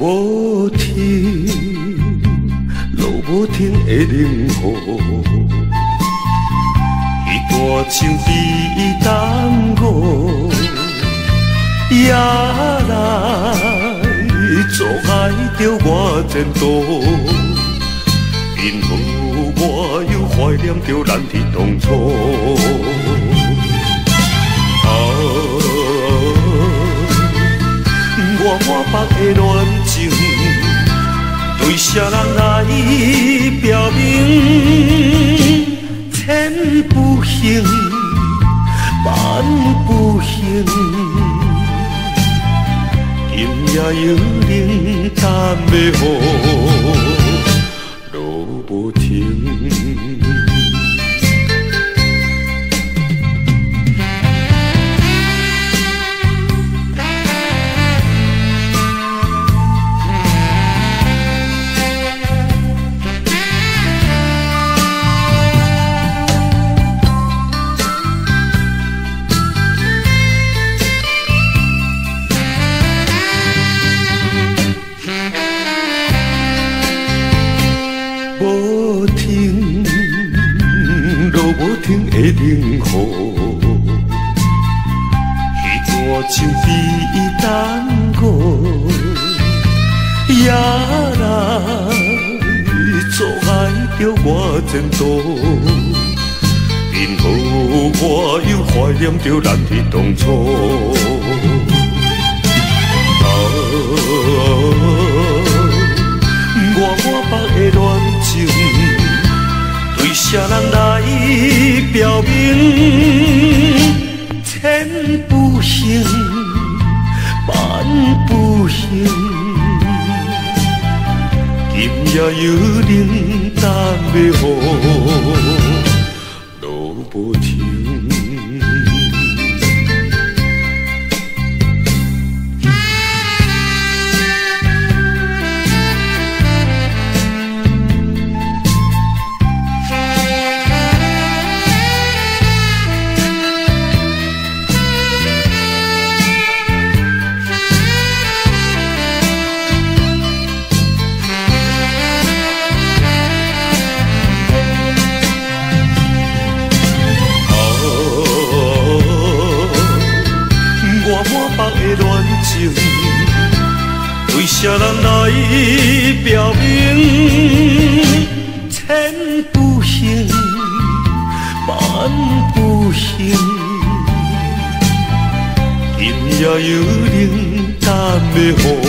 无停，路无停的冷雨，彼段情比耽误，也来阻碍着我前途。因无我又怀念着咱的当初。我满腹的恋情，对啥人来表明？千不行，万不行，今夜有人等要雨，路无停。无停，路无停的冷雨，彼段情比耽误，也来阻碍着我前途。因无我又怀念着咱的当初。我满腹的恋情，对啥人来表明？千不行，万不行，今夜有人等要雨，路无停。我满腹的恋情，对啥人来表明？千不行，万不行，今夜有人等要雨。